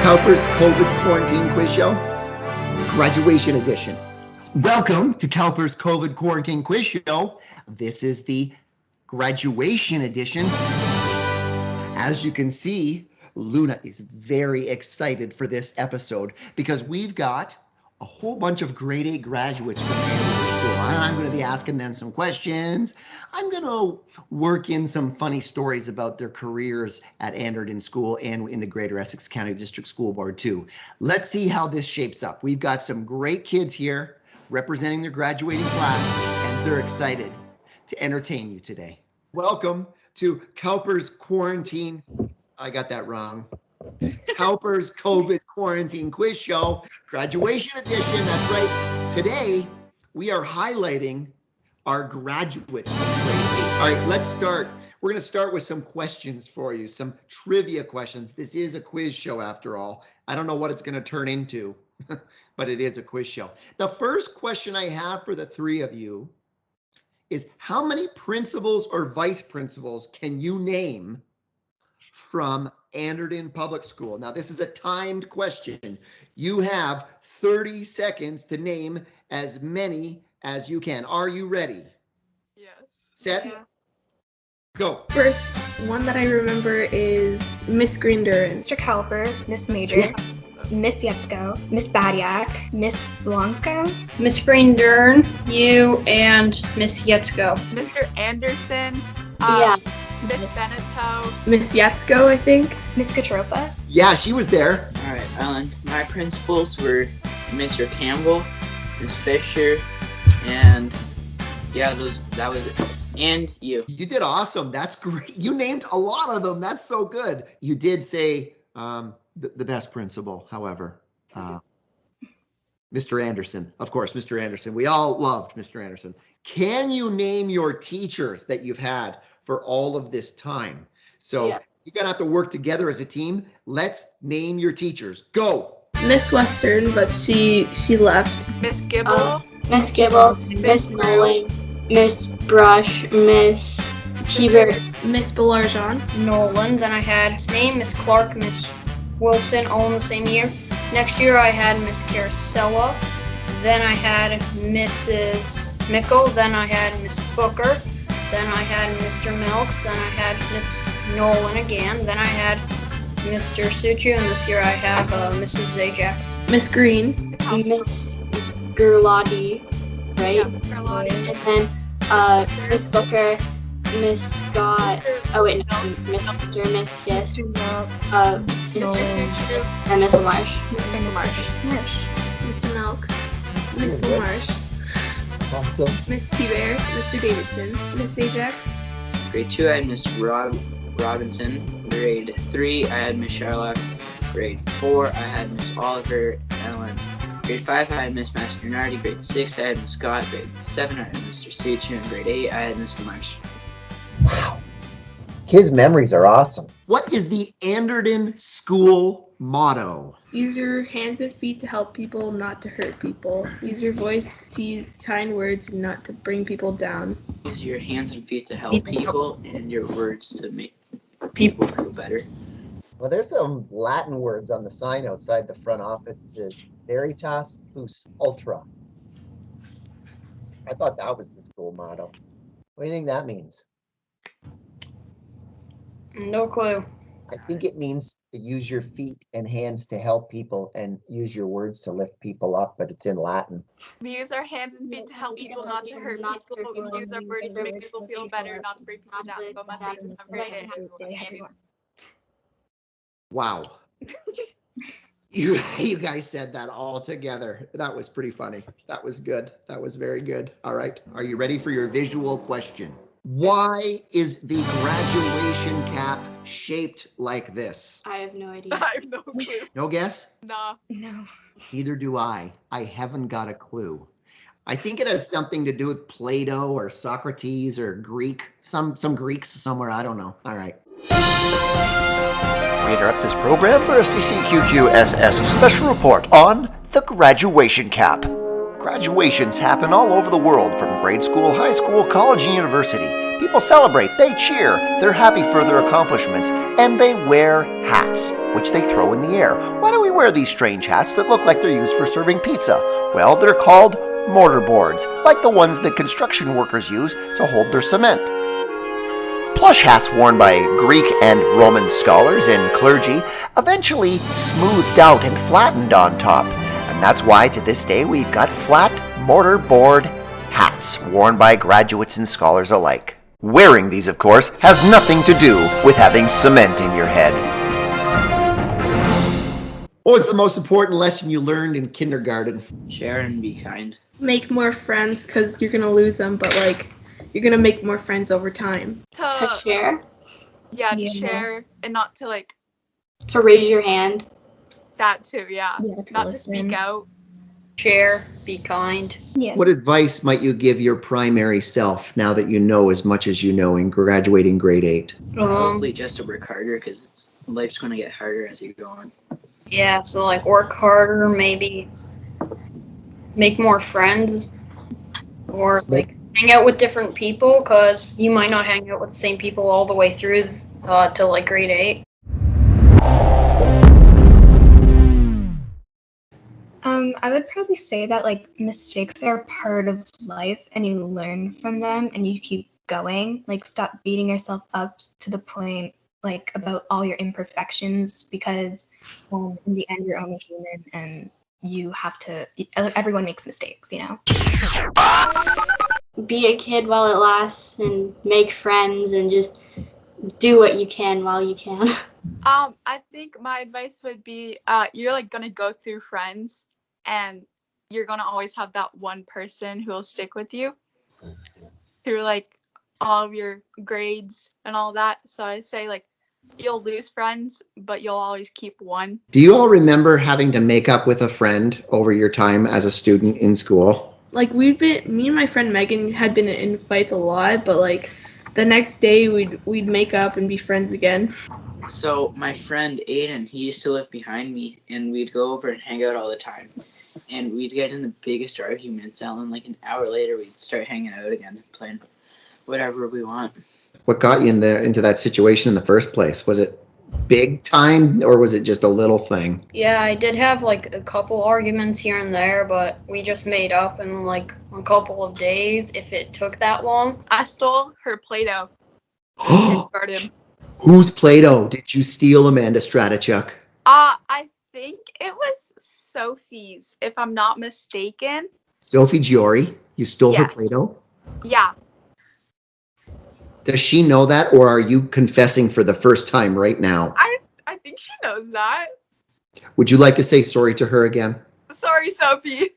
Cowper's COVID quarantine quiz show, graduation edition. Welcome to Cowper's COVID quarantine quiz show. This is the graduation edition. As you can see, Luna is very excited for this episode because we've got a whole bunch of grade 8 graduates from Anderdon School. I'm going to be asking them some questions. I'm going to work in some funny stories about their careers at Anderdon School and in the Greater Essex County District School Board too. Let's see how this shapes up. We've got some great kids here representing their graduating class, and they're excited to entertain you today. Welcome to Cowper's quarantine. I got that wrong. Cowper's COVID quarantine quiz show, graduation edition. That's right. Today, we are highlighting our graduates from grade 8. All right, let's start. We're going to start with some questions for you, some trivia questions. This is a quiz show after all. I don't know what it's going to turn into, but it is a quiz show. The first question I have for the three of you is how many principals or vice principals can you name from Anderdon Public School? Now, this is a timed question. You have 30 seconds to name as many as you can. Are you ready? Yes. Set? Yeah. Go. First one that I remember is Miss Grinder. Mr. Cowper, Miss Major, Miss Yetzko, Miss Badiak, Miss Blanco, Miss Grinder, you, and Miss Yetzko. Mr. Anderson. Yeah. Miss Beneteau. Miss Yetzko, I think. Miss Katropa. Yeah, she was there. All right, my principals were Mr. Campbell, Miss Fisher, and yeah, that was it. And you. You did awesome. That's great. You named a lot of them. That's so good. You did say the best principal, however. Mr. Anderson. Of course, Mr. Anderson. We all loved Mr. Anderson. Can you name your teachers that you've had for all of this time? So Yeah. you're going to have to work together as a team. Let's name your teachers. Go. Miss Western, but she left. Miss Gibble. Miss Gibble, Miss Nolan, Miss Brush, Miss Hebert, Miss Belarjon. Nolan. Then I had Miss Name, Miss Clark, Miss Wilson, all in the same year. Next year I had Miss Caracella. Then I had Mrs. Mickle. Then I had Miss Booker. Then I had Mr. Milks. Then I had Miss Nolan again. Then I had Mr. Suchu. And this year I have Mrs. Ajax. Miss Green. Miss Gerlati, right? Yeah, Miss Carlotti. And then Miss Booker, Miss Scott. Oh wait, no, Mr. Miss Yes. Mr. Milk, Mr. Nolan, Suchu, and Miss Lamarche. Mr. Marsh. Mr. Milks. Miss LaMarche. Awesome. Miss T-Bear. Mr. Davidson. Miss Ajax. Grade 2, I had Miss Robinson. Grade 3, I had Miss Sherlock. Grade 4, I had Miss Oliver Ellen. Grade 5, I had Miss Masternardi. Grade 6, I had Miss Scott. Grade 7, I had Mr. Suchu. And grade 8, I had Miss LaMarche. Wow. His memories are awesome. What is the Anderdon School motto? Use your hands and feet to help people, not to hurt people. Use your voice to use kind words and not to bring people down. Use your hands and feet to help people, and your words to make people feel better. Well, there's some Latin words on the sign outside the front office. It says Veritas Plus Ultra. I thought that was the school motto. What do you think that means? No clue. I think it means to use your feet and hands to help people and use your words to lift people up, but it's in Latin. We use our hands and feet to help people, not to hurt people. We use our words to make people feel better, not to bring people down. But must have a great day. Wow. You guys said that all together. That was pretty funny. That was good. That was very good. All right. Are you ready for your visual question? Why is the graduation cap shaped like this? I have no idea. I have no clue. No guess? Nah. No. Neither do I. I haven't got a clue. I think it has something to do with Plato or Socrates or Greek, some Greeks somewhere. I don't know. All right. We interrupt this program for a CCQQSS special report on the graduation cap. Graduations happen all over the world, from grade school, high school, college, and university. People celebrate, they cheer, they're happy for their accomplishments, and they wear hats, which they throw in the air. Why do we wear these strange hats that look like they're used for serving pizza? Well, they're called mortarboards, like the ones that construction workers use to hold their cement. Plush hats worn by Greek and Roman scholars and clergy eventually smoothed out and flattened on top. And that's why to this day we've got flat mortarboard hats worn by graduates and scholars alike. Wearing these, of course, has nothing to do with having cement in your head. What was the most important lesson you learned in kindergarten? Share and be kind. Make more friends because you're going to lose them, but like you're going to make more friends over time. To share, Yeah, to Yeah. share and not to like to raise your hand. that too, yeah. To Not to listen. speak out. Share, be kind. Yeah. What advice might you give your primary self now that you know as much as you know in graduating grade 8? Probably just to work harder, because life's going to get harder as you go on. Yeah, so like work harder, maybe make more friends, or like hang out with different people, because you might not hang out with the same people all the way through till like grade 8. I would probably say that like mistakes are part of life and you learn from them and you keep going. Like stop beating yourself up to the point like about all your imperfections, because in the end you're only human and you have to, everyone makes mistakes, you know? Be a kid while it lasts and make friends and just do what you can while you can. I think my advice would be you're like gonna go through friends and you're gonna always have that one person who will stick with you through like all of your grades and all that. So I say like you'll lose friends, but you'll always keep one. Do you all remember having to make up with a friend over your time as a student in school? Like me and my friend Megan had been in fights a lot, but like the next day we'd make up and be friends again. So my friend Aiden, he used to live behind me, and we'd go over and hang out all the time. And we'd get in the biggest arguments, and then like an hour later we'd start hanging out again, playing whatever we want. What got you into that situation in the first place? Was it big time or was it just a little thing? Yeah, I did have like a couple arguments here and there, but we just made up in like a couple of days if it took that long. I stole her Play-Doh in kindergarten. Whose Play-Doh did you steal, Amanda Stratichuk? I think it was Sophie's, if I'm not mistaken. Sophie Giori? You stole her Yes. Play-Doh? Yeah. Does she know that, or are you confessing for the first time right now? I think she knows that. Would you like to say sorry to her again? Sorry, Sophie.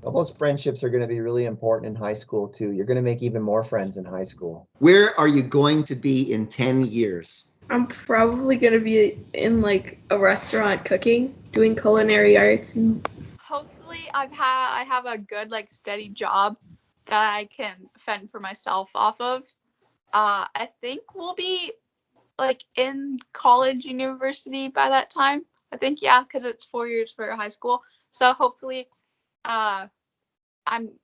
Well, those friendships are going to be really important in high school, too. You're going to make even more friends in high school. Where are you going to be in 10 years? I'm probably gonna be in like a restaurant cooking, doing culinary arts. And Hopefully I have a good like steady job that I can fend for myself off of. I think we'll be like in college, university by that time. I think, yeah, because it's 4 years for high school. So hopefully I'm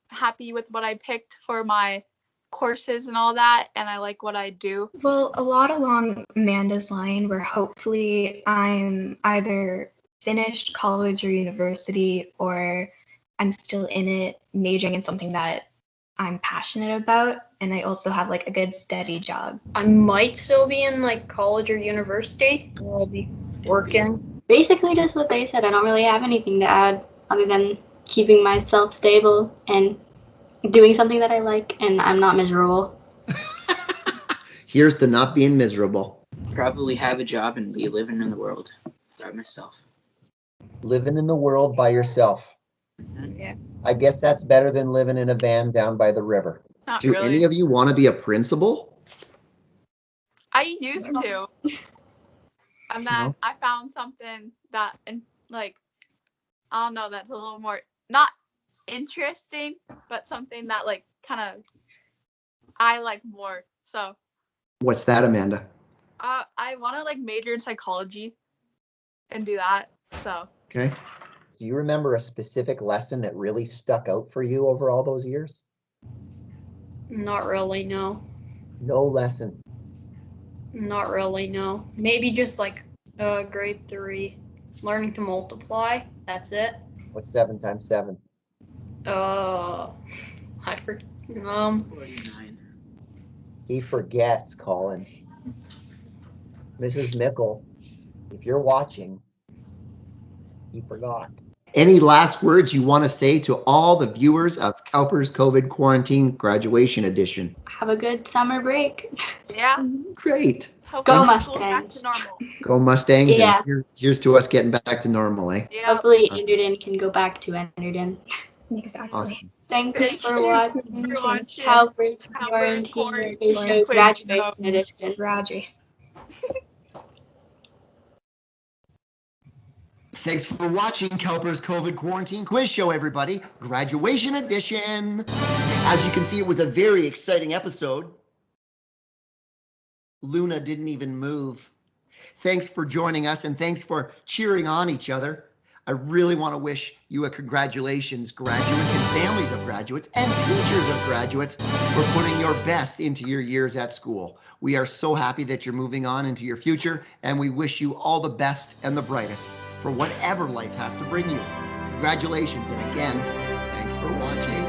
happy with what I picked for my courses and all that, and I like what I do. Well, a lot along Amanda's line where hopefully I'm either finished college or university or I'm still in it, majoring in something that I'm passionate about, and I also have like a good steady job. I might still be in like college or university, where I'll be working. Basically just what they said. I don't really have anything to add other than keeping myself stable and doing something that I like, and I'm not miserable. Here's to not being miserable. Probably have a job and be living in the world by myself. Living in the world by yourself. Yeah. I guess that's better than living in a van down by the river. Not Do really. any of you want to be a principal? I used to. And then I found something that, and like, I don't know, that's a little more, not interesting, but something that like kind of I like more. So What's that, Amanda? I want to like major in psychology and do that. So Okay. Do you remember a specific lesson that really stuck out for you over all those years? Not really, no. No lessons. Not really, no. Maybe just like grade 3, learning to multiply. That's it. What's 7 times 7? I forget. 49. He forgets, Colin. Mrs. Mickle, if you're watching, he forgot. Any last words you want to say to all the viewers of Cowper's COVID Quarantine Graduation Edition? Have a good summer break. Yeah. Great. Hopefully Go school back to normal. Go Mustangs. Yeah. And here's to us getting back to normal, eh? Yeah. Hopefully Anderdon can go back to Anderdon. Exactly. Awesome. Thanks Thank for you watching. for watching. Cowper's Cowper's Quarantine Quarantine Show Quiz Graduation Show. Edition. Roger. Thanks for watching Cowper's COVID Quarantine Quiz Show, everybody. Graduation edition. As you can see, it was a very exciting episode. Luna didn't even move. Thanks for joining us and thanks for cheering on each other. I really want to wish you a congratulations, graduates and families of graduates and teachers of graduates, for putting your best into your years at school. We are so happy that you're moving on into your future, and we wish you all the best and the brightest for whatever life has to bring you. Congratulations, and again, thanks for watching.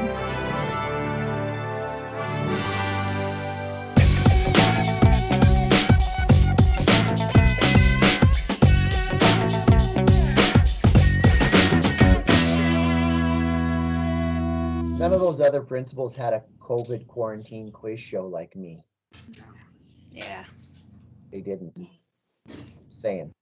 None of those other principals had a COVID quarantine quiz show like me. Yeah. They didn't. Saying.